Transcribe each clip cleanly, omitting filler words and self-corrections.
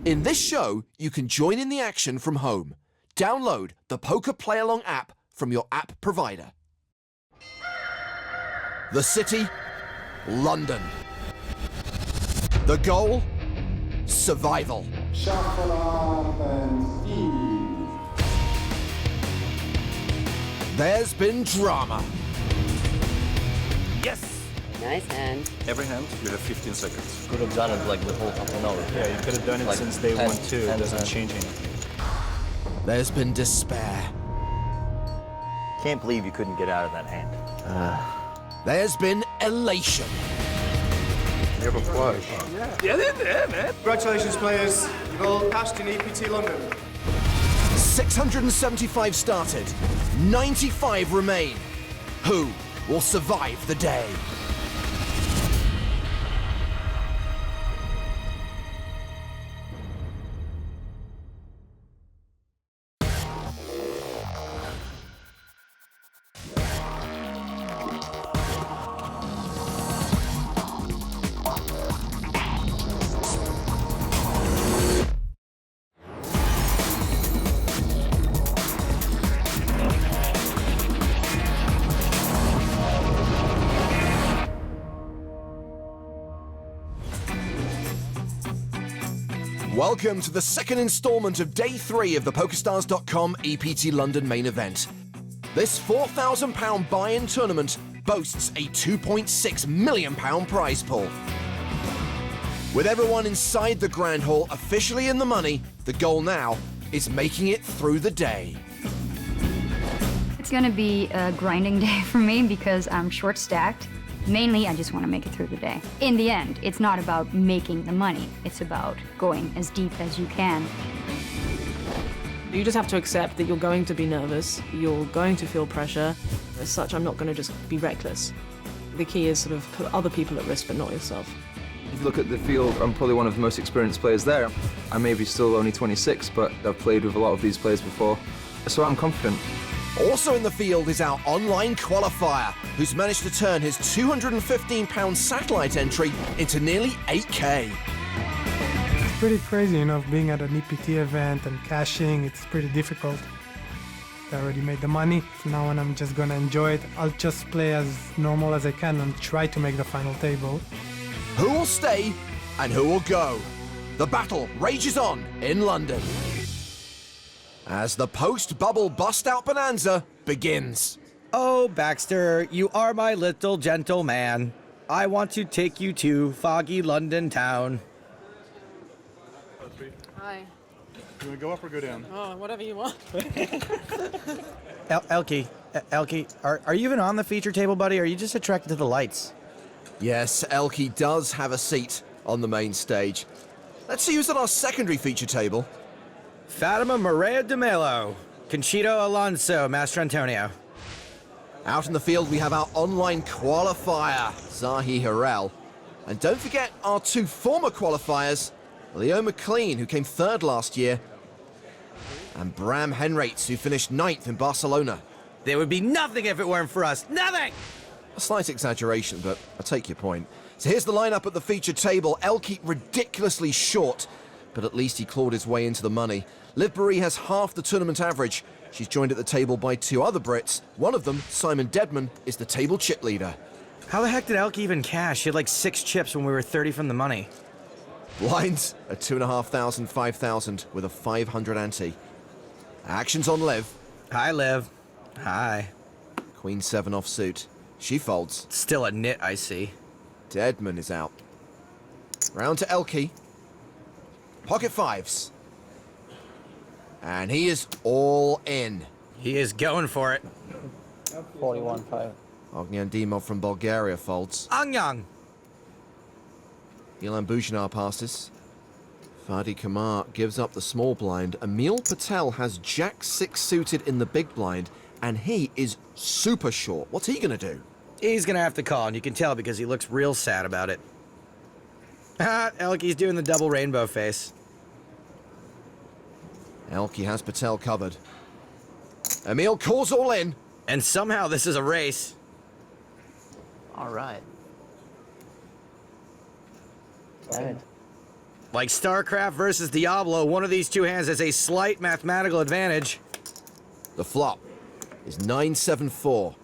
In this show, you can join in the action from home. Download the Poker Play Along app from your app provider. The city, London. The goal, survival. Shuffle up and Steve. There's been drama. Yes! Nice hand. Every hand, you have 15 seconds. Could have done it like the whole half an hour. Yeah, you could have done it Like since day 10, one too. It 10, doesn't 10. change anything. There's been despair. Can't believe you couldn't get out of that hand. There's been elation. You have a flush. Yeah, man. Congratulations, players. You've all cashed in EPT London. 675 started. 95 remain. Who will survive the day? Welcome to the second installment of Day 3 of the PokerStars.com EPT London main event. This £4,000 buy-in tournament boasts a £2.6 million prize pool. With everyone inside the Grand Hall officially in the money, the goal now is making it through the day. It's gonna be a grinding day for me because I'm short-stacked. Mainly, I just want to make it through the day. In the end, it's not about making the money. It's about going as deep as you can. You just have to accept that you're going to be nervous, you're going to feel pressure. As such, I'm not going to just be reckless. The key is sort of put other people at risk, but not yourself. If you look at the field, I'm probably one of the most experienced players there. I may be still only 26, but I've played with a lot of these players before, so I'm confident. Also in the field is our online qualifier, who's managed to turn his £215 satellite entry into nearly 8K. It's pretty crazy, you know, being at an EPT event and cashing, it's pretty difficult. I already made the money, from now on I'm just gonna enjoy it. I'll just play as normal as I can and try to make the final table. Who will stay and who will go? The battle rages on in London as the post-bubble bust-out bonanza begins. Oh, Baxter, you are my little gentleman. I want to take you to foggy London town. Hi. You want to go up or go down? Oh, whatever you want. Elkie, are you even on the feature table, buddy, or are you just attracted to the lights? Yes, Elkie does have a seat on the main stage. Let's see who's on our secondary feature table. Fatima Maria de Melo, Conchito Alonso, Master Antonio. Out in the field, we have our online qualifier, Zahi Harrell. And don't forget our two former qualifiers, Leo McLean, who came third last year, and Bram Henrites, who finished 9th in Barcelona. There would be nothing if it weren't for us. Nothing! A slight exaggeration, but I take your point. So here's the lineup at the feature table. Elkie ridiculously short, but at least he clawed his way into the money. Liv Boeri has half the tournament average. She's joined at the table by two other Brits. One of them, Simon Dedman, is the table chip leader. How the heck did Elkie even cash? She had like 6 chips when we were 30 from the money. Blinds at 2,500, 5,000 with a 500 ante. Action's on Liv. Hi, Liv. Hi. Queen 7 offsuit. She folds. Still a nit, I see. Dedman is out. Round to Elkie. Pocket fives. And he is all in. He is going for it. 41-5. Ognian Dimov from Bulgaria folds. Angyang. Ilan Buzhinar passes. Fadi Kamar gives up the small blind. Emil Patel has Jack 6 suited in the big blind, and he is super short. What's he gonna do? He's gonna have to call, and you can tell because he looks real sad about it. Ha! Elkie's doing the double rainbow face. Elkie has Patel covered. Emil calls all in. And somehow this is a race. All right. Damn it. Like StarCraft versus Diablo, one of these two hands has a slight mathematical advantage. The flop is 9-7-4.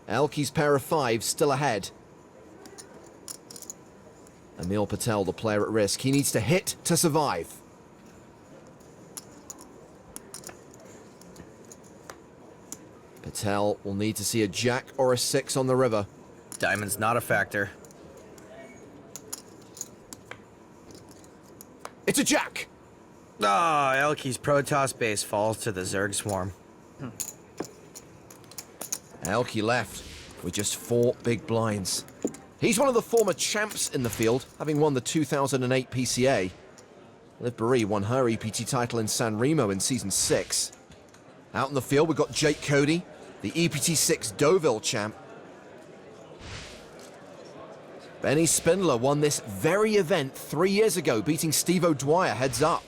Elki's pair of fives still ahead. Emil Patel, the player at risk. He needs to hit to survive. Patel will need to see a jack or a 6 on the river. Diamond's not a factor. It's a jack! Ah, Elki's Protoss base falls to the Zerg Swarm. Elki left with just 4 big blinds. He's one of the former champs in the field, having won the 2008 PCA. Liv Boeree won her EPT title in San Remo in Season 6. Out in the field, we've got Jake Cody, the EPT 6 Deauville champ. Benny Spindler won this very event 3 years ago, beating Steve O'Dwyer heads up.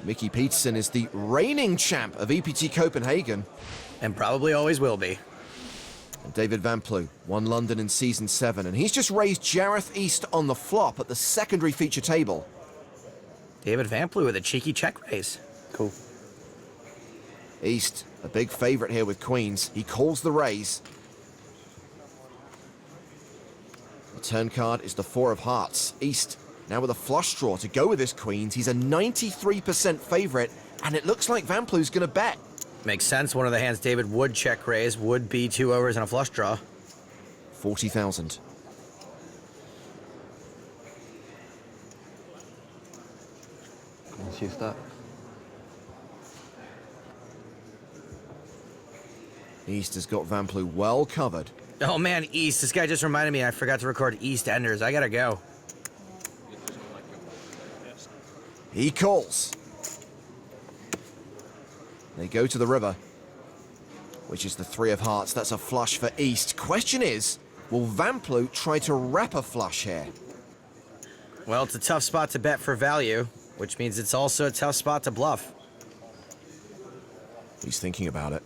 Mickey Peterson is the reigning champ of EPT Copenhagen. And probably always will be. And David Van Plu won London in Season 7, and he's just raised Jareth East on the flop at the secondary feature table. David Van Plu with a cheeky check raise. Cool. East, a big favorite here with queens. He calls the raise. The turn card is the 4 of hearts. East, now with a flush draw to go with his queens. He's a 93% favorite, and it looks like Van Plu's gonna bet. Makes sense. One of the hands David would check raise would be 2 overs and a flush draw. 40,000. Let's use that. East has got Van Plu well covered. Oh man, East. This guy just reminded me I forgot to record East Enders. I gotta go. He calls. They go to the river, which is the 3 of hearts. That's a flush for East. Question is, will Van Plu try to wrap a flush here? Well, it's a tough spot to bet for value, which means it's also a tough spot to bluff. He's thinking about it.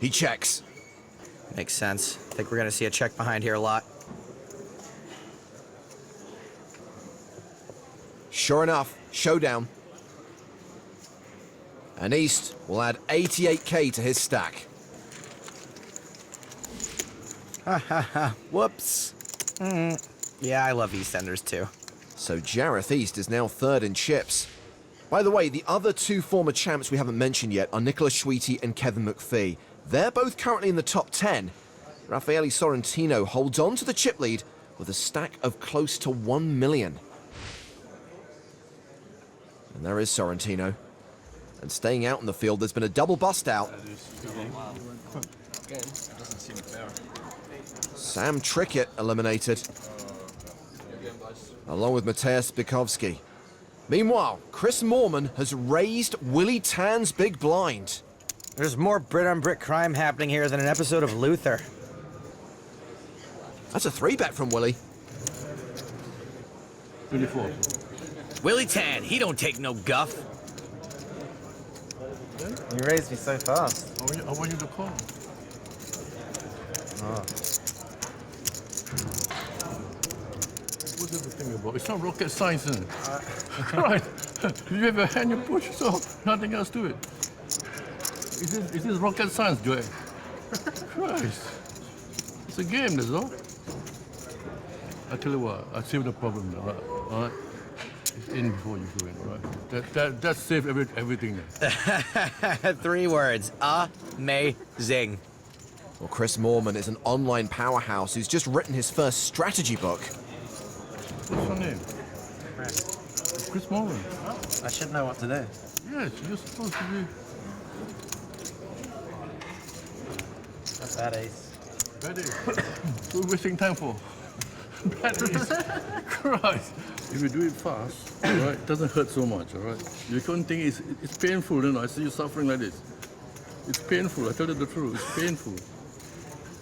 He checks. Makes sense. I think we're gonna see a check behind here a lot. Sure enough, showdown. And East will add 88k to his stack. Ha ha ha. Whoops. Yeah, I love EastEnders too. So Jareth East is now 3rd in chips. By the way, the other 2 former champs we haven't mentioned yet are Nicola Schweety and Kevin McPhee. They're both currently in the top 10. Raffaele Sorrentino holds on to the chip lead with a stack of close to 1 million. And there is Sorrentino. And staying out in the field, there's been a double bust out. Sam Trickett eliminated, along with Mateusz Bykowski. Meanwhile, Chris Moorman has raised Willie Tan's big blind. There's more Brit-on-Brit crime happening here than an episode of Luther. That's a 3-bet from Willie. 24. Willie Tan, he don't take no guff. You raised me so fast. I want you to call. What is the thing about? It's not rocket science, isn't it? Right. You have a hand, you push, so nothing else to it. Is this rocket science, Joey? Christ. It's a game, that's all. I tell you what, I see the problem now, right? All right? It's in before you go in, all right? That saves everything there. 3 words. Amazing. Well, Chris Moorman is an online powerhouse who's just written his first strategy book. What's your name? Chris Morgan. I should know what to do. Yes, you're supposed to be. That's bad ace. Bad ace. What are we wasting time for? Bad ace. Christ. If you do it fast, all right, it doesn't hurt so much, all right? You can't think it's painful, you know. I see you suffering like this. It's painful, I tell you the truth, it's painful.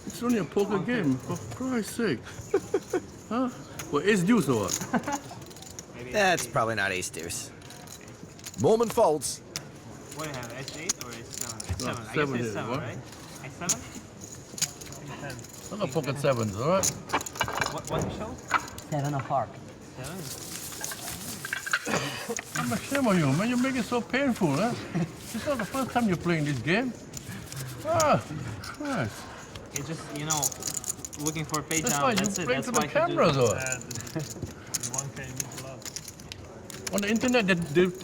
It's only a poker game, for Christ's sake. Huh? Well, ace deuce or what? That's probably not ace deuce. Moorman folds. What do you have, S8 or S7? S7, No, I guess seven it's here, 7, what? right? S7? I got pocket sevens, all right? What you show? 7 of heart. 7? I'm ashamed of you, man. You make it so painful, huh? It's not the first time you're playing this game. Ah, Christ. It's just, you know, looking for pay That's down. why you That's it. play That's to why the he camera, did it. though. On the internet,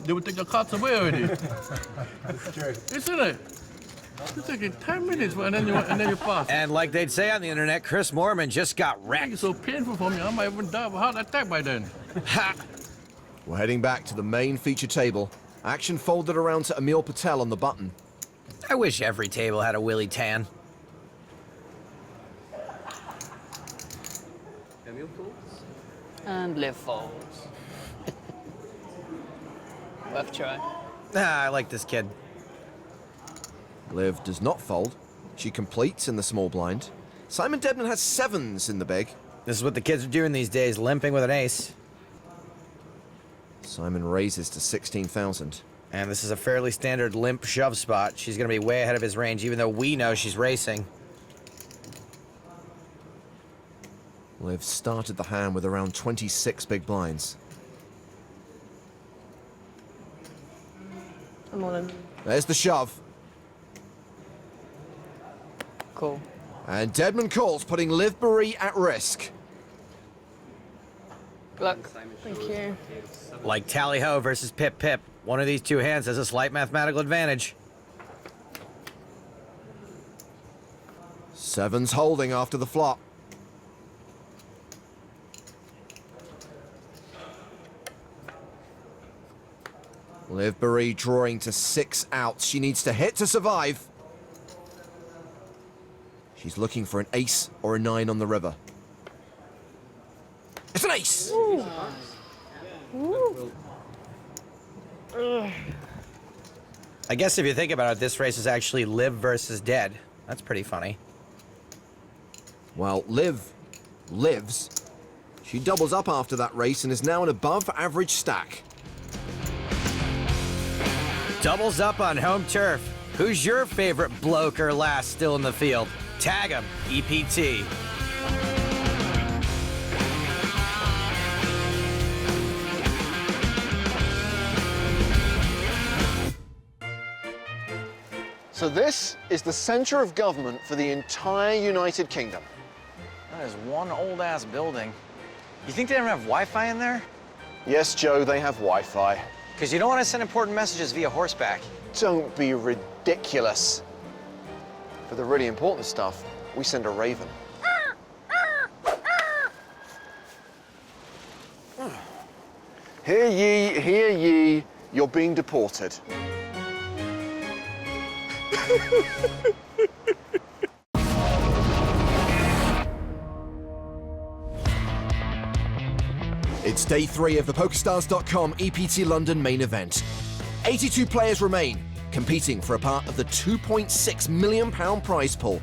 they would take your cards away already. That's true. Isn't it? It's taking 10 minutes and then you pass. And like they'd say on the internet, Chris Moorman just got wrecked. It's so painful for me. I might even die of a heart attack by then. Ha! We're heading back to the main feature table. Action folded around to Emil Patel on the button. I wish every table had a Willie Tan. Emil folds? And Liv folds. Worth try. Ah, I like this kid. Liv does not fold. She completes in the small blind. Simon Debnam has sevens in the big. This is what the kids are doing these days, limping with an ace. Simon raises to 16,000. And this is a fairly standard limp shove spot. She's going to be way ahead of his range, even though we know she's racing. Liv started the hand with around 26 big blinds. I'm on him. There's the shove. Cool. And Deadman calls, putting Liv Barry at risk. Good luck. Thank you. Like Tally-Ho versus Pip-Pip. One of these two hands has a slight mathematical advantage. Sevens holding after the flop. Liv Barry drawing to 6 outs. She needs to hit to survive. She's looking for an ace or a 9 on the river. It's an ace! Ooh. Ooh. I guess if you think about it, this race is actually Liv versus Dead. That's pretty funny. Well, Liv lives. She doubles up after that race and is now an above-average stack. Doubles up on home turf. Who's your favorite bloke or lass still in the field? Tag him, EPT. So this is the centre of government for the entire United Kingdom. That is one old-ass building. You think they don't have Wi-Fi in there? Yes, Joe, they have Wi-Fi. Because you don't want to send important messages via horseback. Don't be ridiculous. For the really important stuff, we send a raven. Hear ye, you're being deported. It's day 3 of the PokerStars.com EPT London main event. 82 players remain, competing for a part of the £2.6 million prize pool.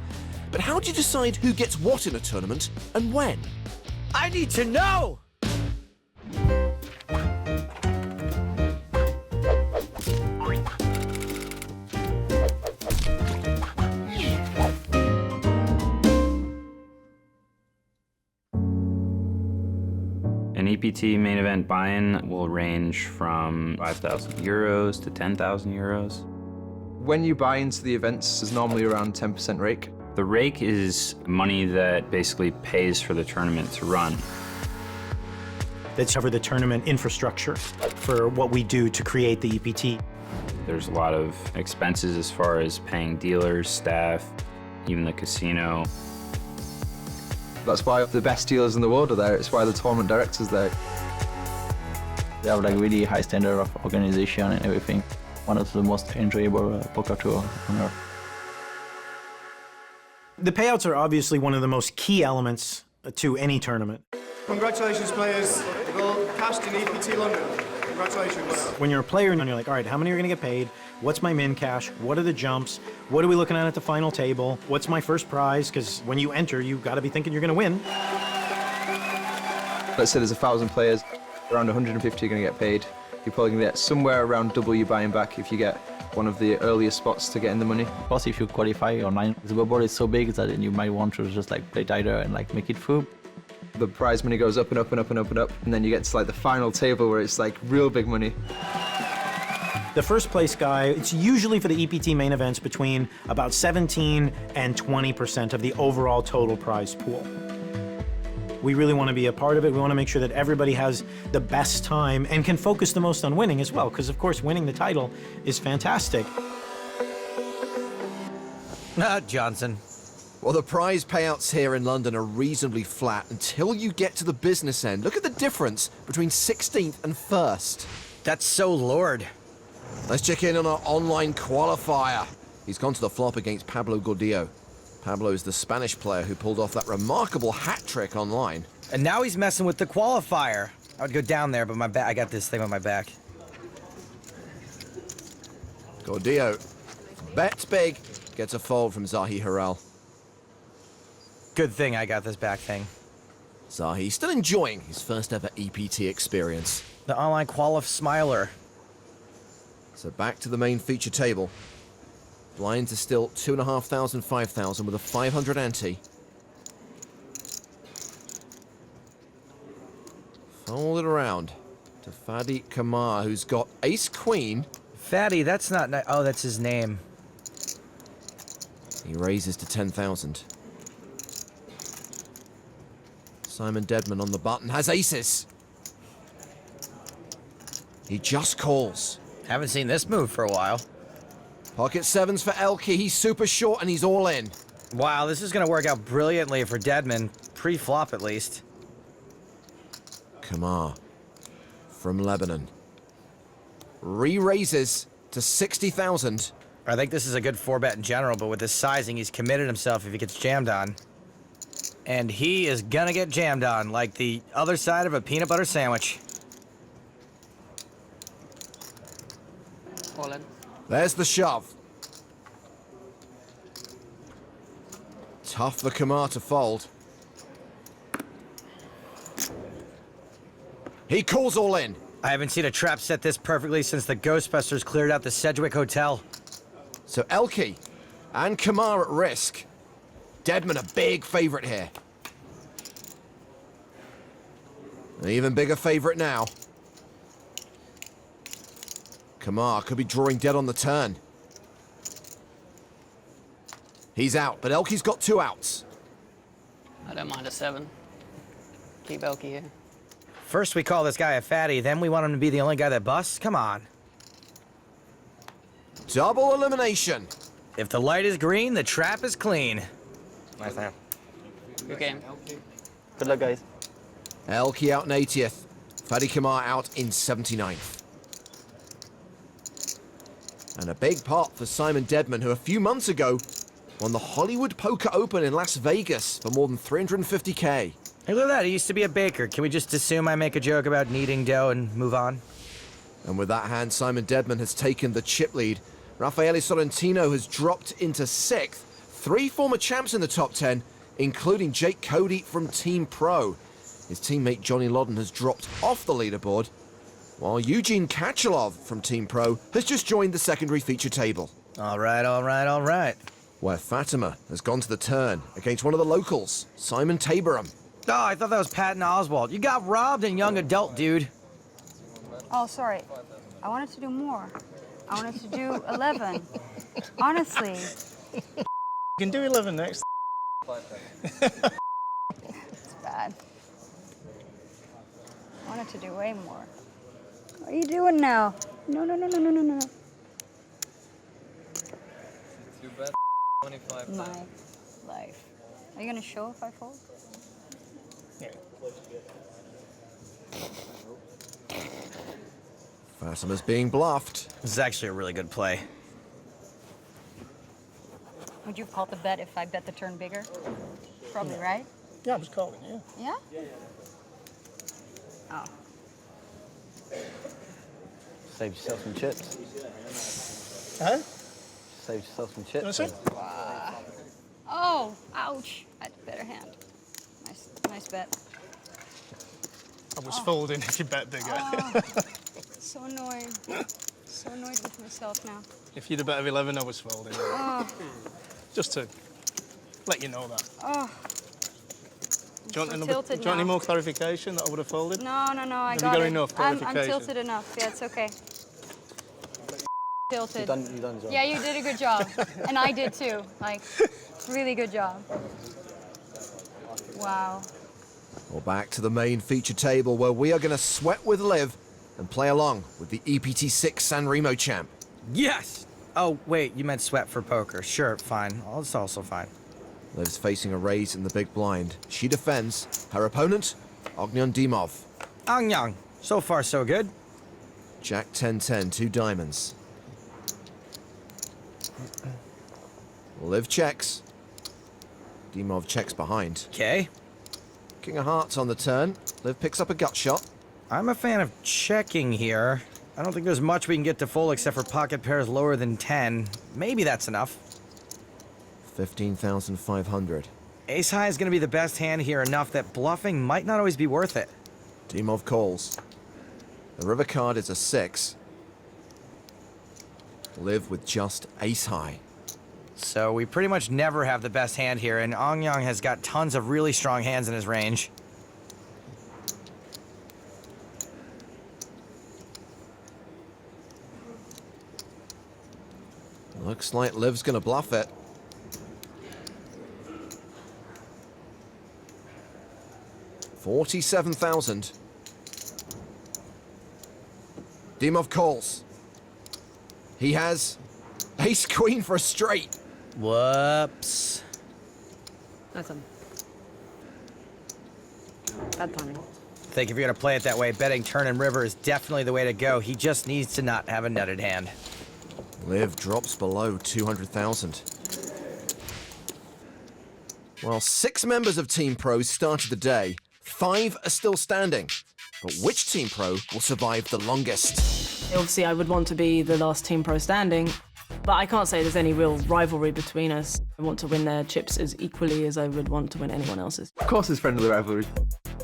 But how do you decide who gets what in a tournament and when? I need to know! An EPT main event buy-in will range from 5,000 euros to 10,000 euros. When you buy into the events, there's normally around 10% rake. The rake is money that basically pays for the tournament to run. That's cover the tournament infrastructure for what we do to create the EPT. There's a lot of expenses as far as paying dealers, staff, even the casino. That's why the best dealers in the world are there. It's why the tournament director's there. They have like really high standard of organization and everything. One of the most enjoyable poker tour on earth. The payouts are obviously one of the most key elements to any tournament. Congratulations, players. You've all cashed in EPT London. Congratulations. When you're a player and you're like, all right, how many are going to get paid? What's my min cash? What are the jumps? What are we looking at the final table? What's my first prize? Because when you enter, you've got to be thinking you're going to win. Let's say there's 1,000 players, around 150 are going to get paid. You're probably going to get somewhere around double your buying back if you get one of the earliest spots to get in the money. Plus, if you qualify online, the board is so big that you might want to just like play tighter and like make it through. The prize money goes up and up and up and up and up, and then you get to like the final table where it's like real big money. The first place guy, it's usually for the EPT main events between about 17 and 20% of the overall total prize pool. We really want to be a part of it. We want to make sure that everybody has the best time and can focus the most on winning as well, because of course winning the title is fantastic. Johnson. Well, the prize payouts here in London are reasonably flat until you get to the business end. Look at the difference between 16th and 1st. That's so lured. Let's check in on our online qualifier. He's gone to the flop against Pablo Gordillo. Pablo is the Spanish player who pulled off that remarkable hat trick online. And now he's messing with the qualifier. I would go down there, but my back, I got this thing on my back. Gordillo bets big, gets a fold from Zahi Harel. Good thing I got this back thing. Zahi still enjoying his first ever EPT experience. The online qualif smiler. So back to the main feature table. Blinds are still 2,500, 5,000 with a 500 ante. Fold it around to Fadi Kamar, who's got ace queen. Fatty, that's not oh, that's his name. He raises to 10,000. Simon Dedman on the button has aces. He just calls. Haven't seen this move for a while. Pocket sevens for Elke. He's super short and he's all in. Wow, this is gonna work out brilliantly for Dedman, pre-flop at least. Kamar from Lebanon. Re-raises to 60,000. I think this is a good 4-bet in general, but with this sizing, he's committed himself if he gets jammed on. And he is gonna get jammed on, like the other side of a peanut butter sandwich. All in. There's the shove. Tough for Kamar to fold. He calls all in. I haven't seen a trap set this perfectly since the Ghostbusters cleared out the Sedgwick Hotel. So Elke and Kamar at risk. Dedman a big favorite here. An even bigger favorite now. Kamar could be drawing dead on the turn. He's out, but Elke's got 2 outs. I don't mind a 7. Keep Elke here. First we call this guy a fatty, then we want him to be the only guy that busts? Come on. Double elimination. If the light is green, the trap is clean. Nice hand. Good game. Good luck, guys. Elke out in 80th. Fadi Kamar out in 79th. And a big pot for Simon Dedman, who a few months ago won the Hollywood Poker Open in Las Vegas for more than 350K. Hey, look at that. He used to be a baker. Can we just assume I make a joke about kneading dough and move on? And with that hand, Simon Dedman has taken the chip lead. Raffaele Sorrentino has dropped into 6th. 3 former champs in the top 10, including Jake Cody from Team Pro. His teammate Johnny Lodden has dropped off the leaderboard, while Eugene Kachalov from Team Pro has just joined the secondary feature table. All right, all right, all right. Where Fatima has gone to the turn against one of the locals, Simon Taborum. Oh, I thought that was Patton Oswalt. You got robbed in young adult, dude. Oh, sorry. I wanted to do more. I wanted to do 11. Honestly. You can do 11 next. It's bad. I wanted to do way more. What are you doing now? No, no, no, no, no, no, no. Too bad. 25. My life. Are you gonna show if I fold? Yeah. Fatima's being bluffed. This is actually a really good play. Would you call the bet if I bet the turn bigger? Probably, right? Yeah, I'm just calling, yeah. Yeah? Oh. Save yourself some chips. Huh? Save yourself some chips. What's it? Oh, ouch. I had a better hand. Nice bet. I was folding if you bet bigger. Oh, so annoying. So annoyed with myself now. If you'd a bet of 11, I was folding. Oh. Just to let you know that. Oh. Do you want, so do you want any more clarification that I would have folded? No, I Have got you got it. enough I'm clarification? tilted enough. Yeah, it's okay. Tilted. You done the job. Yeah, you did a good job. And I did too. Like, really good job. Wow. Well, back to the main feature table where we are going to sweat with Liv and play along with the EPT6 San Remo champ. Yes! Oh, wait, you meant sweat for poker. Sure, fine. It's also fine. Liv's facing a raise in the big blind. She defends. Her opponent, Ognion Dimov. Anyang. So far, so good. Jack 10-10, 2 diamonds. Liv checks. Dimov checks behind. Okay. King of hearts on the turn. Liv picks up a gut shot. I'm a fan of checking here. I don't think there's much we can get to full except for pocket pairs lower than 10. Maybe that's enough. 15,500. Ace high is going to be the best hand here, enough that bluffing might not always be worth it. Dimov calls. The river card is a 6. Liv with just ace high. So we pretty much never have the best hand here, and Anyang has got tons of really strong hands in his range. Looks like Liv's gonna bluff it. $47,000. Dimov calls. He has ace queen for a straight. Whoops. That's bad timing. I think if you're going to play it that way, betting turn and river is definitely the way to go. He just needs to not have a nutted hand. Liv drops below 200,000. Well, 6 members of Team Pro started the day. 5 are still standing. But which Team Pro will survive the longest? Obviously, I would want to be the last Team Pro standing, but I can't say there's any real rivalry between us. I want to win their chips as equally as I would want to win anyone else's. Of course there's friendly rivalry.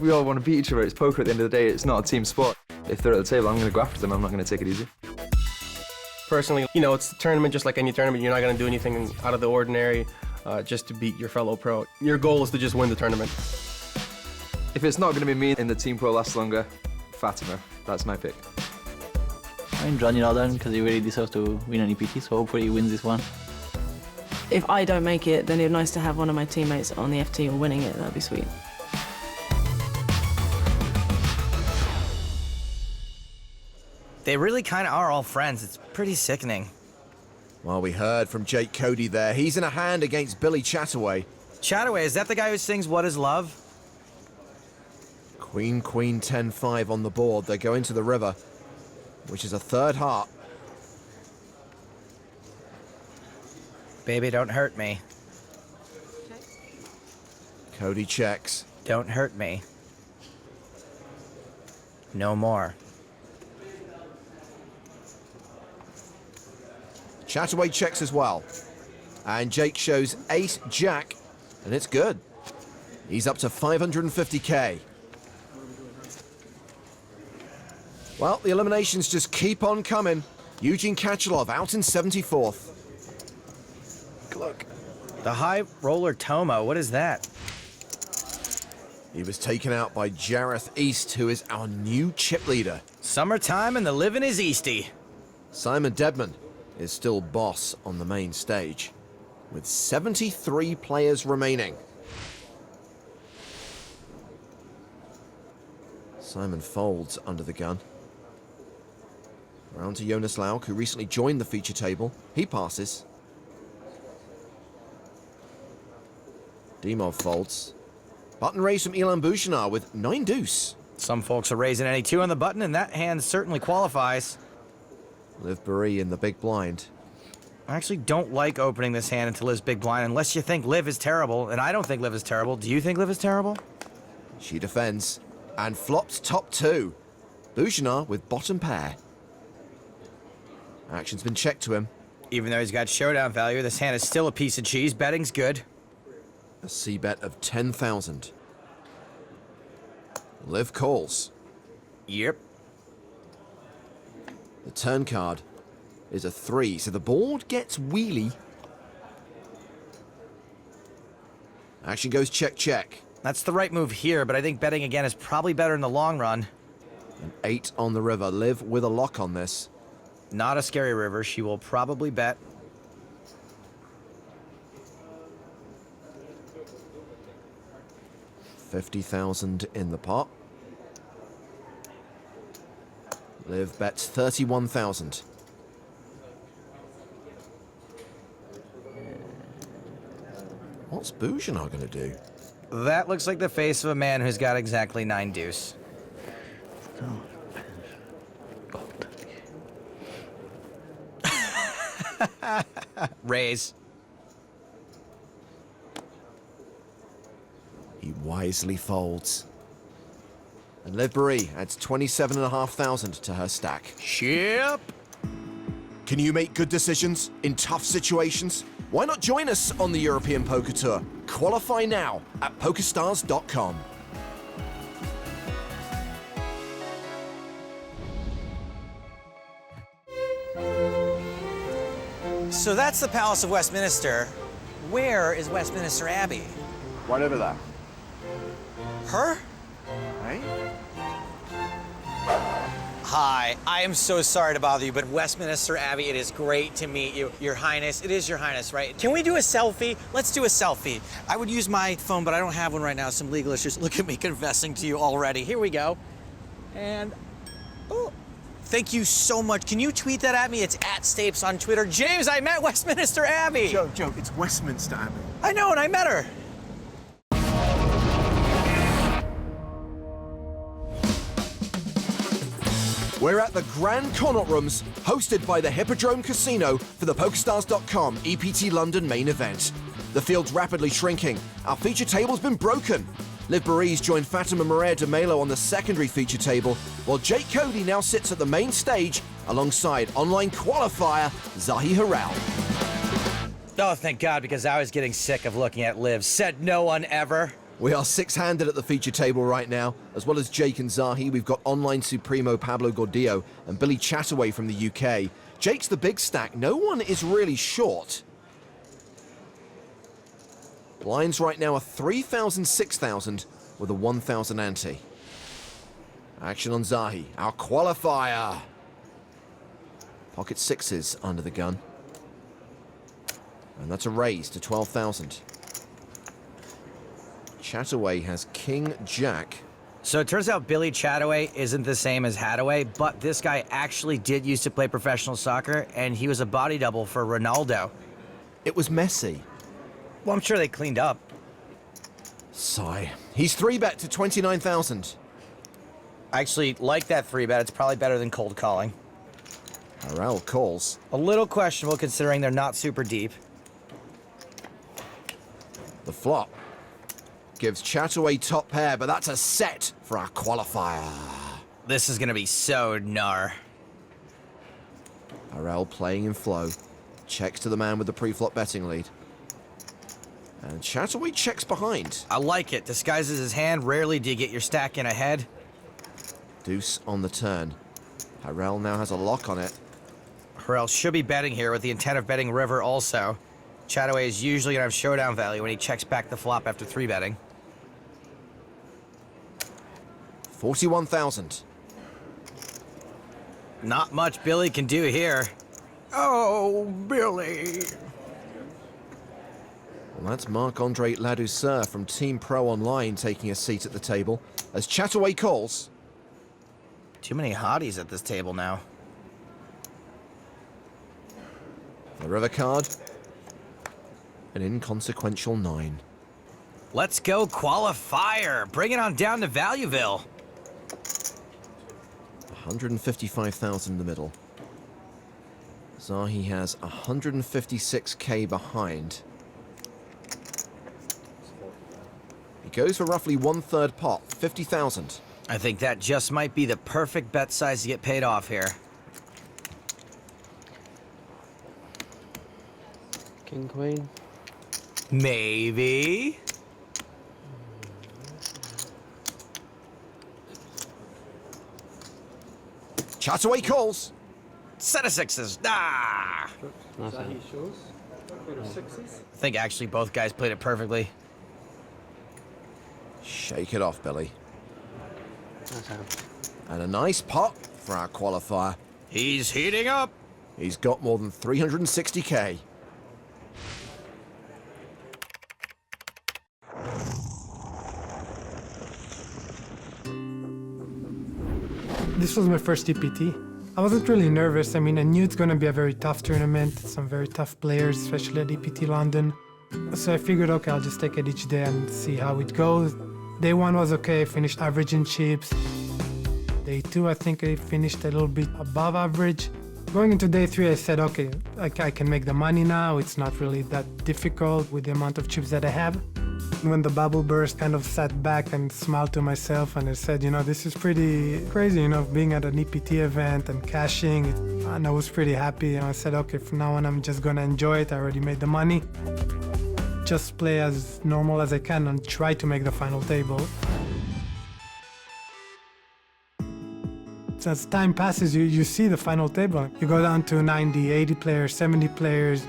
We all want to beat each other. It's poker at the end of the day. It's not a team sport. If they're at the table, I'm going to go after them. I'm not going to take it easy. Personally, you know, it's a tournament just like any tournament. You're not going to do anything out of the ordinary just to beat your fellow pro. Your goal is to just win the tournament. If it's not going to be me and the Team Pro lasts longer, Fatima. That's my pick. I'm Johnny London because he really deserves to win an EPT, so hopefully he wins this one. If I don't make it, then it'd be nice to have one of my teammates on the FT or winning it. That'd be sweet. They really kind of are all friends. It's pretty sickening. Well, we heard from Jake Cody there. He's in a hand against Billy Chataway. Chataway, is that the guy who sings What Is Love? Queen, queen, 10-5 on the board. They go into the river, which is a third heart. Baby, don't hurt me. Cody checks. Don't hurt me. No more. Chataway checks as well. And Jake shows ace jack, and it's good. He's up to 550K. Well, the eliminations just keep on coming. Eugene Kachalov out in 74th. Look. The high roller Tomo, what is that? He was taken out by Jareth East, who is our new chip leader. Summertime and the living is Easty. Simon Dedman is still boss on the main stage, with 73 players remaining. Simon folds under the gun. Round to Jonas Lauk, who recently joined the feature table. He passes. Dimov folds. Button raise from Ilan Bouchonard with 9 deuce. Some folks are raising any 2 on the button, and that hand certainly qualifies. Liv Barry in the big blind. I actually don't like opening this hand into Liv's big blind unless you think Liv is terrible, and I don't think Liv is terrible. Do you think Liv is terrible? She defends and flops top 2. Bouchonard with bottom pair. Action's been checked to him. Even though he's got showdown value, this hand is still a piece of cheese. Betting's good. A C-bet of 10,000. Liv calls. Yep. The turn card is a 3, so the board gets wheelie. Action goes check, check. That's the right move here, but I think betting again is probably better in the long run. An 8 on the river. Liv with a lock on this. Not a scary river. She will probably bet. $50,000 in the pot. Liv bets 31,000. What's Bougenar going to do? That looks like the face of a man who's got exactly 9 deuce. Raise. He wisely folds. And Liv Marie adds 27,500 to her stack. Chip! Can you make good decisions in tough situations? Why not join us on the European Poker Tour? Qualify now at PokerStars.com. So that's the Palace of Westminster. Where is Westminster Abbey? Right over there. Her? Hey? Hi, I am so sorry to bother you, but Westminster Abbey, it is great to meet you. Your Highness, it is Your Highness, right? Can we do a selfie? Let's do a selfie. I would use my phone, but I don't have one right now. Some legal issues. Look at me confessing to you already. Here we go. And, oh, thank you so much. Can you tweet that at me? It's @Stapes on Twitter. James, I met Westminster Abbey. Joe, it's Westminster Abbey. I know, and I met her. We're at the Grand Connaught Rooms, hosted by the Hippodrome Casino for the PokerStars.com EPT London main event. The field's rapidly shrinking. Our feature table's been broken. Liv Marie's joined Fatima Maria de Melo on the secondary feature table, while Jake Cody now sits at the main stage alongside online qualifier Zahi Harrell. Oh, thank God, because I was getting sick of looking at Liv. Said no one ever. We are six-handed at the feature table right now. As well as Jake and Zahi, we've got online Supremo Pablo Gordillo and Billy Chataway from the UK. Jake's the big stack. No one is really short. Blinds right now are 3,000, 6,000 with a 1,000 ante. Action on Zahi, our qualifier. Pocket sixes under the gun. And that's a raise to 12,000. Chataway has King Jack. So it turns out Billy Chataway isn't the same as Hadaway, but this guy actually did used to play professional soccer, and he was a body double for Ronaldo. It was messy. Well, I'm sure they cleaned up. Sigh. He's 3-bet to 29,000. I actually like that 3-bet. It's probably better than cold calling. Harrell calls. A little questionable considering they're not super deep. The flop gives Chataway top pair, but that's a set for our qualifier. This is gonna be so gnar. Harrell playing in flow. Checks to the man with the pre-flop betting lead. And Chataway checks behind. I like it. Disguises his hand. Rarely do you get your stack in ahead. Deuce on the turn. Harrell now has a lock on it. Harrell should be betting here with the intent of betting river also. Chataway is usually gonna have showdown value when he checks back the flop after 3-betting. 41,000. Not much Billy can do here. Oh, Billy. Well, that's Marc-Andre Ladouceur from Team Pro Online taking a seat at the table as Chataway calls. Too many hotties at this table now. The river card. An inconsequential 9. Let's go qualifier. Bring it on down to Valueville. 155,000 in the middle. Zahi has 156k behind. He goes for roughly 1/3 pot, 50,000. I think that just might be the perfect bet size to get paid off here. King, queen. Maybe. Chataway calls. Set of sixes. Ah! Zahi shows. Pair of sixes. I think actually both guys played it perfectly. Shake it off, Billy. And a nice pot for our qualifier. He's heating up. He's got more than 360k. This was my first EPT. I wasn't really nervous. I mean, I knew it's gonna be a very tough tournament, some very tough players, especially at EPT London. So I figured, okay, I'll just take it each day and see how it goes. Day 1 was okay, I finished average in chips. Day 2, I think I finished a little bit above average. Going into day 3, I said, okay, I can make the money now. It's not really that difficult with the amount of chips that I have. When the bubble burst, kind of sat back and smiled to myself and I said, you know, this is pretty crazy, you know, being at an EPT event and cashing. And I was pretty happy. And I said, okay, from now on, I'm just gonna enjoy it. I already made the money. Just play as normal as I can and try to make the final table. So as time passes, you see the final table. You go down to 90, 80 players, 70 players.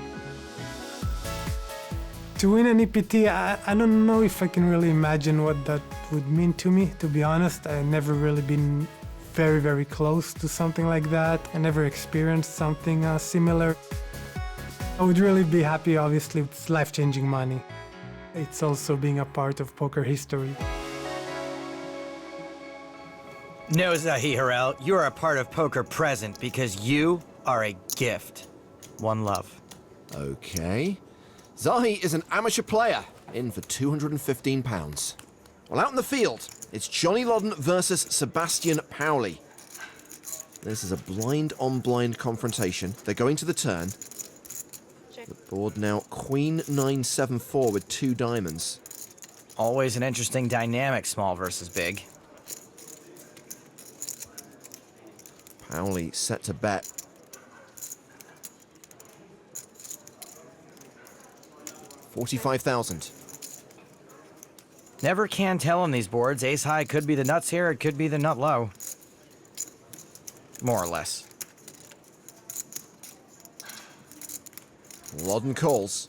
To win an EPT, I don't know if I can really imagine what that would mean to me, to be honest. I've never really been very, very close to something like that. I never experienced something similar. I would really be happy, obviously. It's life-changing money. It's also being a part of poker history. No, Zahi Harel, you are a part of poker present because you are a gift. One love. Okay. Zahi is an amateur player, in for £215. Well, out in the field, it's Johnny Loddon versus Sebastian Pauli. This is a blind-on-blind confrontation. They're going to the turn. The board now Queen 9-7-4 with 2 diamonds. Always an interesting dynamic, small versus big. Pauli set to bet. $45,000. Never can tell on these boards. Ace high could be the nuts here, it could be the nut low. More or less. Loddon calls.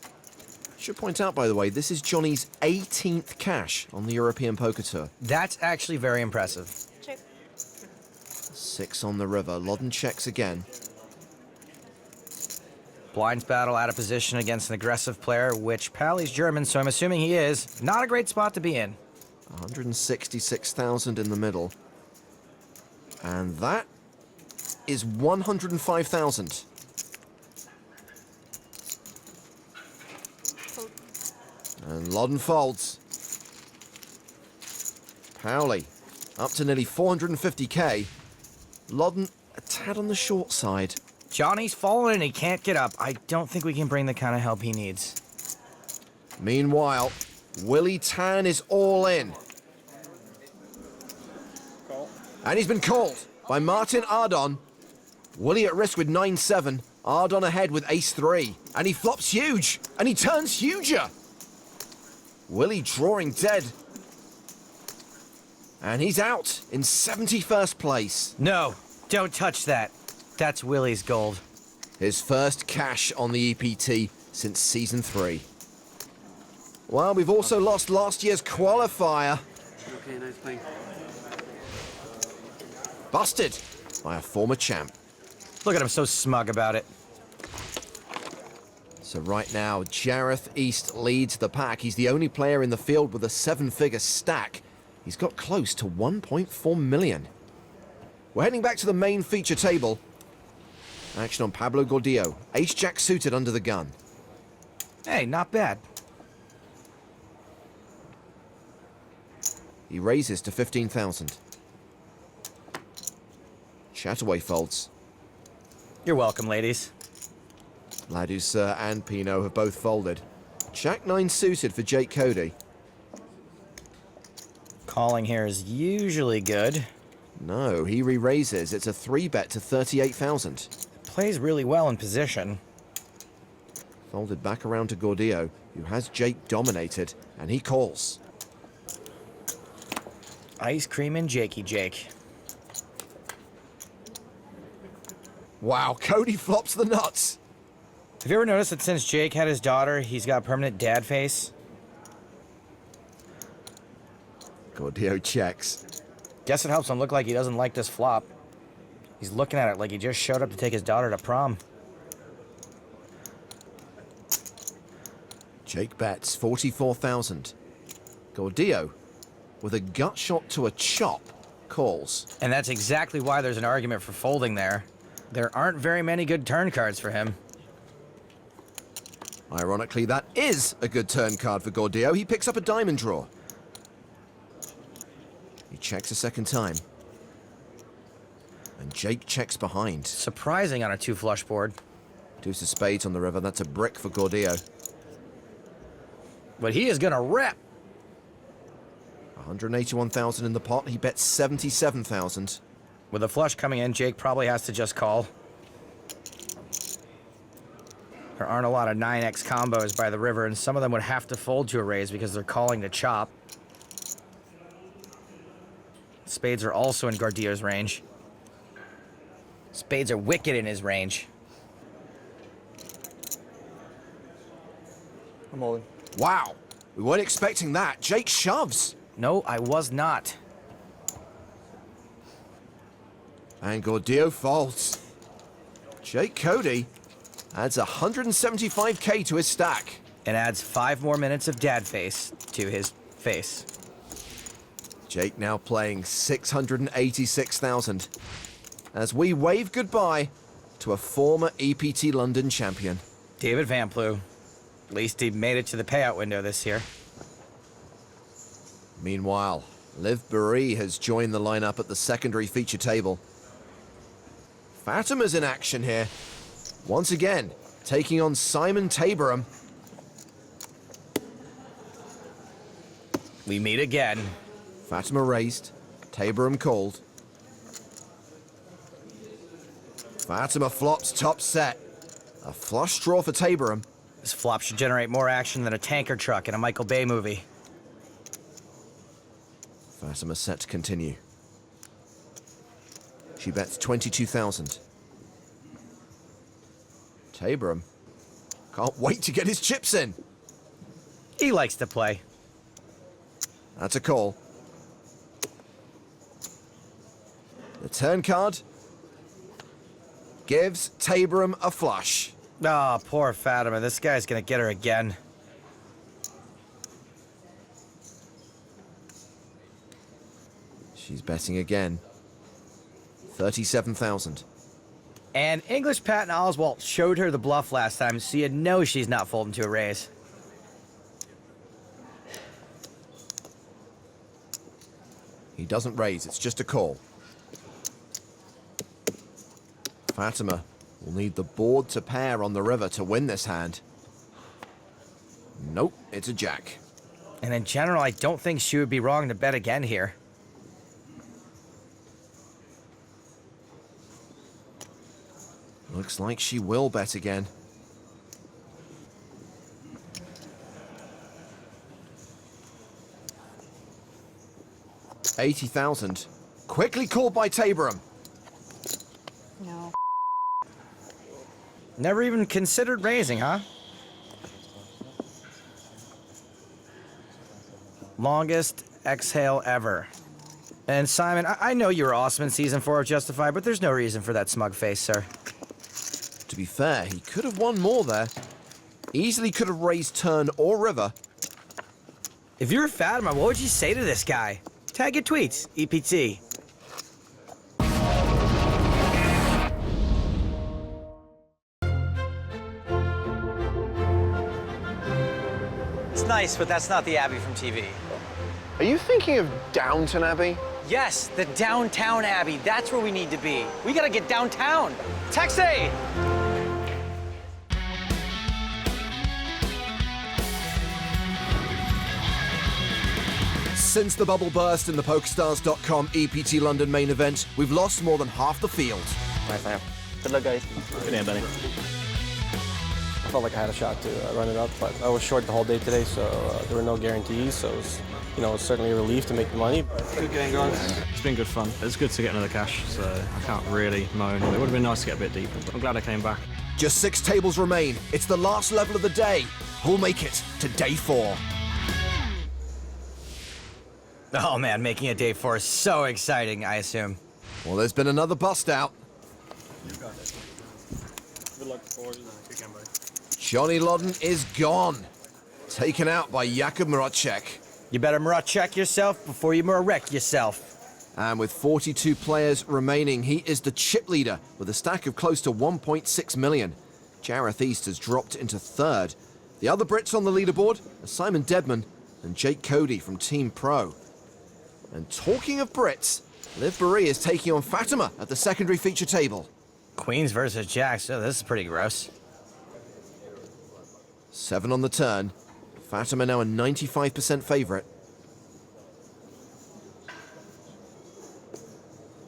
Should point out, by the way, this is Johnny's 18th cash on the European Poker Tour. That's actually very impressive. Check. 6 on the river. Loddon checks again. Blinds battle out of position against an aggressive player, which Pauli's German, so I'm assuming he is. Not a great spot to be in. 166,000 in the middle. And that is 105,000. And Loddon folds. Pauli up to nearly 450k. Loddon a tad on the short side. Johnny's fallen and he can't get up. I don't think we can bring the kind of help he needs. Meanwhile, Willie Tan is all in. And he's been called by Martin Ardon. Willie at risk with 9-7. Ardon ahead with ace-3. And he flops huge. And he turns huger. Willie drawing dead. And he's out in 71st place. No, don't touch that. That's Willie's gold. His first cash on the EPT since season 3. Well, we've also lost last year's qualifier. Okay, nice playing. Busted by a former champ. Look at him, so smug about it. So right now, Jareth East leads the pack. He's the only player in the field with a 7-figure stack. He's got close to 1.4 million. We're heading back to the main feature table. Action on Pablo Gordillo. Ace-Jack suited under the gun. Hey, not bad. He raises to 15,000. Chataway folds. You're welcome, ladies. Ladouceur and Pinot have both folded. Jack 9 suited for Jake Cody. Calling here is usually good. No, he re-raises. It's a 3-bet to 38,000. Plays really well in position. Folded back around to Gordillo, who has Jake dominated, and he calls. Ice cream and Jakey Jake. Wow, Cody flops the nuts. Have you ever noticed that since Jake had his daughter, he's got permanent dad face? Gordillo checks. Guess it helps him look like he doesn't like this flop. He's looking at it like he just showed up to take his daughter to prom. Jake bets 44,000. Gordillo, with a gut shot to a chop, calls. And that's exactly why there's an argument for folding there. There aren't very many good turn cards for him. Ironically, that is a good turn card for Gordillo. He picks up a diamond draw. He checks a second time. And Jake checks behind. Surprising on a two flush board. Deuce of spades on the river. That's a brick for Gordillo. But he is gonna rip. 181,000 in the pot. He bets 77,000. With a flush coming in, Jake probably has to just call. There aren't a lot of 9x combos by the river, and some of them would have to fold to a raise because they're calling to chop. Spades are also in Gordillo's range. Spades are wicked in his range. I'm all in. Wow, we weren't expecting that. Jake shoves. No, I was not. And Gordillo folds. Jake Cody adds 175k to his stack. And adds 5 more minutes of dad face to his face. Jake now playing 686,000 as we wave goodbye to a former EPT London champion. David Van Plu. At least he made it to the payout window this year. Meanwhile, Liv Barry has joined the lineup at the secondary feature table. Fatima's in action here. Once again, taking on Simon Taborum. We meet again. Fatima raised, Taborum called. Fatima flops top set. A flush draw for Taborum. This flop should generate more action than a tanker truck in a Michael Bay movie. Fatima set to continue. She bets 22,000. Taborum can't wait to get his chips in. He likes to play. That's a call. The turn card gives Taborum a flush. Oh, poor Fatima. This guy's gonna get her again. She's betting again. 37,000. And English Patton Oswalt showed her the bluff last time, so you know she's not folding to a raise. He doesn't raise, it's just a call. Fatima will need the board to pair on the river to win this hand. Nope, it's a jack. And in general, I don't think she would be wrong to bet again here. Looks like she will bet again. $80,000. Quickly called by Taborum. No. Never even considered raising, huh? Longest exhale ever. And Simon, I know you were awesome in Season 4 of Justified, but there's no reason for that smug face, sir. To be fair, he could have won more there. Easily could have raised turn or river. If you were Fatima, what would you say to this guy? Tag your tweets, EPT. It's nice, but that's not the Abbey from TV. Are you thinking of Downton Abbey? Yes, the downtown Abbey. That's where we need to be. We gotta get downtown. Taxi! Since the bubble burst in the PokerStars.com EPT London main event, we've lost more than half the field. Nice, man. Good luck, guys. Good day, buddy. I felt like I had a shot to run it up, but I was short the whole day today, so there were no guarantees, so it was You know, it's certainly a relief to make the money. Good game, guys. It's been good fun. It's good to get another cash, so I can't really moan. It would have been nice to get a bit deeper, but I'm glad I came back. Just 6 tables remain. It's the last level of the day. Who'll make it to day 4? Oh man, making it day 4 is so exciting, I assume. Well, there's been another bust out. Good luck for you. Good game, buddy. Johnny Lodden is gone. Taken out by Jakub Maracek. You better Maracek yourself before you Marek yourself. And with 42 players remaining, he is the chip leader with a stack of close to 1.6 million. Jareth East has dropped into 3rd. The other Brits on the leaderboard are Simon Dedman and Jake Cody from Team Pro. And talking of Brits, Liv Barry is taking on Fatima at the secondary feature table. Queens versus Jacks. Oh, this is pretty gross. 7 on the turn. Fatima now a 95% favourite.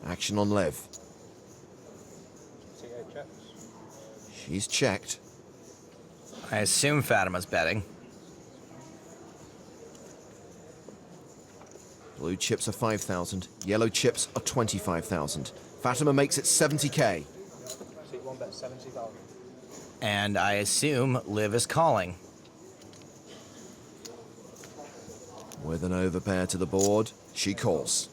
Action on Liv. She's checked. I assume Fatima's betting. Blue chips are 5,000. Yellow chips are 25,000. Fatima makes it 70k. And I assume Liv is calling. With an overpair to the board, she calls.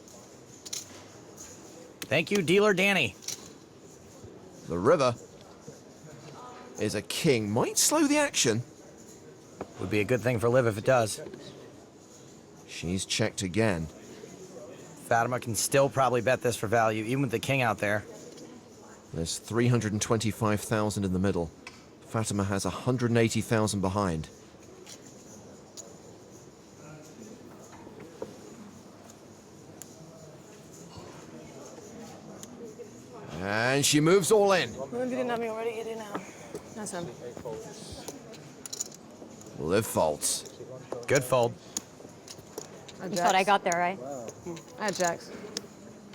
Thank you, dealer Danny. The river is a king. Might slow the action. Would be a good thing for Liv if it does. She's checked again. Fatima can still probably bet this for value, even with the king out there. There's 325,000 in the middle. Fatima has 180,000 behind. And she moves all in. Well, if you didn't have me already, you do now. Nice one. Liv folds. Good fold. You thought I got there, right? I had Jacks.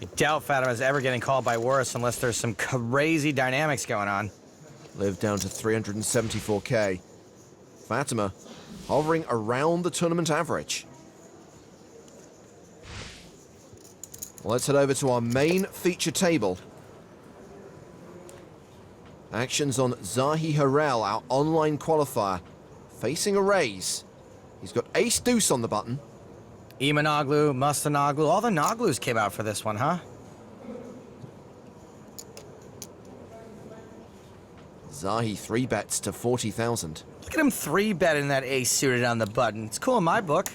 I doubt Fatima's ever getting called by worse unless there's some crazy dynamics going on. Liv down to 374k. Fatima hovering around the tournament average. Let's head over to our main feature table. Actions on Zahi Harel, our online qualifier, facing a raise. He's got ace deuce on the button. Imanoglu, Mustanoglu, all the Noglus came out for this one, huh? Zahi 3-bets to 40,000. Look at him 3-betting that ace suited on the button. It's cool in my book.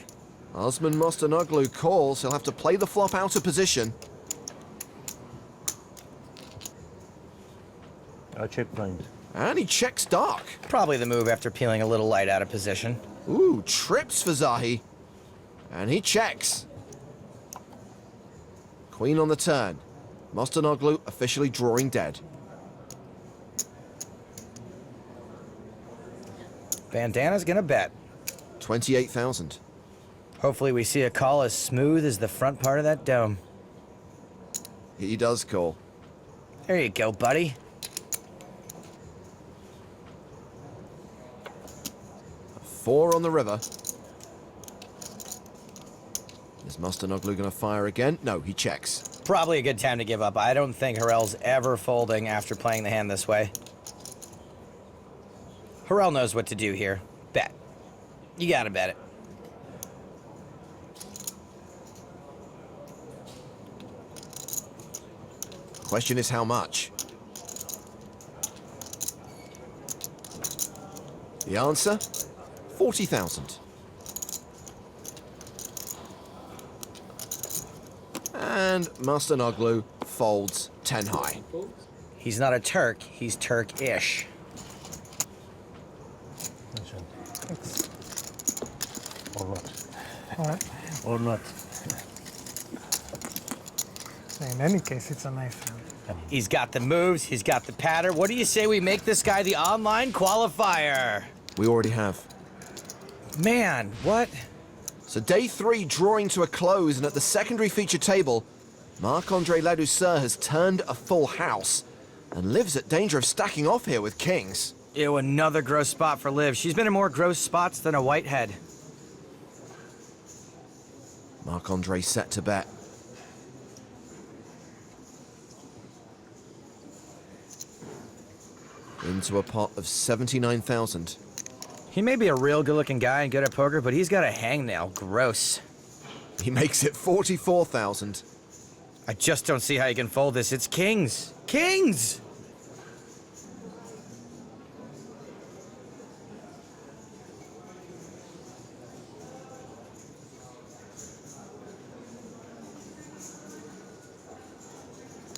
Osman Mustanoglu calls. He'll have to play the flop out of position. I check blind. And he checks dark. Probably the move after peeling a little light out of position. Ooh, trips for Zahi. And he checks. Queen on the turn. Mustanoglu officially drawing dead. Bandana's gonna bet. 28,000. Hopefully we see a call as smooth as the front part of that dome. He does call. There you go, buddy. A 4 on the river. Is Mustanoglu going to fire again? No, he checks. Probably a good time to give up. I don't think Harel's ever folding after playing the hand this way. Harel knows what to do here. Bet. You gotta bet it. Question is how much? The answer? 40,000. And Mustanoglu folds 10 high. He's not a Turk, he's Turkish. Or not. All right. Or not. So in any case, it's a nice hand. He's got the moves, he's got the pattern. What do you say we make this guy the online qualifier? We already have. Man, what? So day 3 drawing to a close, and at the secondary feature table, Marc-Andre Ladouceur has turned a full house and lives at danger of stacking off here with kings. Ew, another gross spot for Liv. She's been in more gross spots than a whitehead. Marc-Andre set to bet. Into a pot of 79,000. He may be a real good-looking guy and good at poker, but he's got a hangnail. Gross. He makes it 44,000. I just don't see how you can fold this. It's kings. Kings!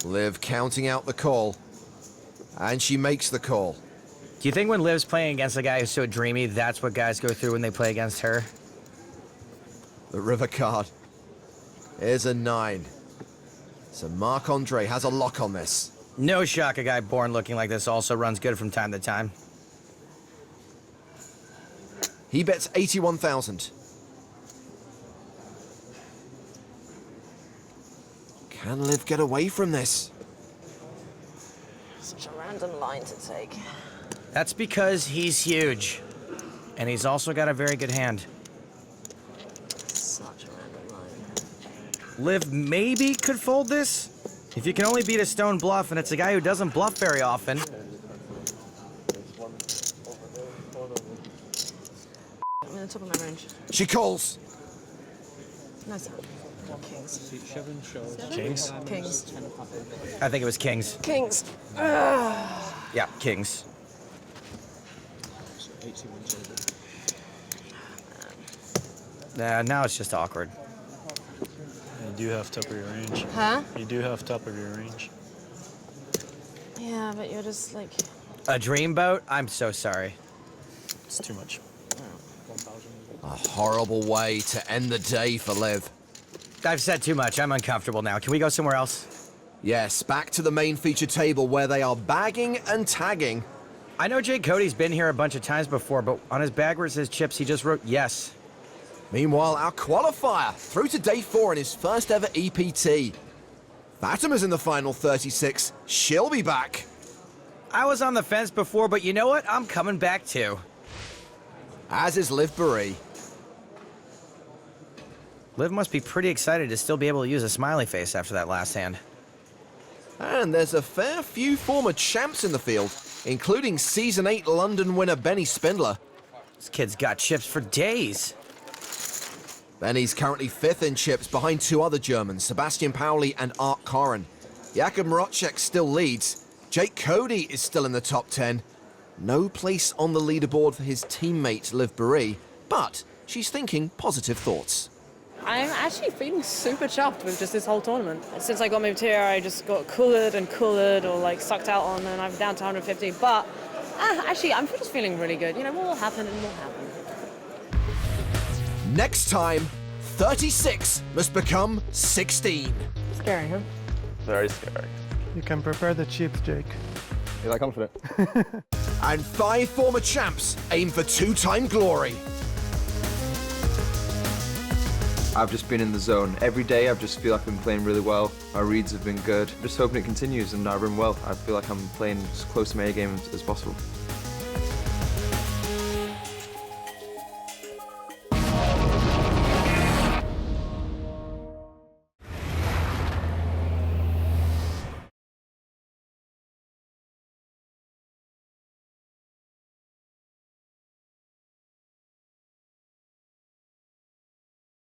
Liv counting out the call. And she makes the call. Do you think when Liv's playing against a guy who's so dreamy, that's what guys go through when they play against her? The river card is a 9. So Marc-Andre has a lock on this. No shock a guy born looking like this also runs good from time to time. He bets 81,000. Can Liv get away from this? Such a random line to take. That's because he's huge. And he's also got a very good hand. Such a random line. Liv maybe could fold this? If you can only beat a stone bluff, and it's a guy who doesn't bluff very often. I'm in the top of my range. She calls. Nice hand. Kings. Kings? Kings. I think it was kings. Kings. Yeah, kings. Now it's just awkward. You do have top of your range. Huh? You do have top of your range. Yeah, but you're just like... A dreamboat? I'm so sorry. It's too much. A horrible way to end the day for Liv. I've said too much. I'm uncomfortable now. Can we go somewhere else? Yes, back to the main feature table where they are bagging and tagging. I know Jake Cody's been here a bunch of times before, but on his bag where it says chips, he just wrote yes. Meanwhile, our qualifier through to day 4 in his first ever EPT. Fatima's in the final 36. She'll be back. I was on the fence before, but you know what? I'm coming back too. As is Liv Baree. Liv must be pretty excited to still be able to use a smiley face after that last hand. And there's a fair few former champs in the field, including Season 8 London winner Benny Spindler. This kid's got chips for days. Benny's currently 5th in chips behind 2 other Germans, Sebastian Pauli and Art Koren. Jakub Marocek still leads. Jake Cody is still in the top 10. No place on the leaderboard for his teammate Liv Baree, but she's thinking positive thoughts. I'm actually feeling super chuffed with just this whole tournament. Since I got moved here, I just got cooled or like sucked out on, and I'm down to 150. But actually, I'm just feeling really good. You know, what will happen and will happen. Next time, 36 must become 16. Scary, huh? Very scary. You can prepare the chips, Jake. You're that confident? And 5 former champs aim for 2-time glory. I've just been in the zone. Every day I just feel like I've been playing really well. My reads have been good. I'm just hoping it continues and I run well. I feel like I'm playing as close to my A game as possible.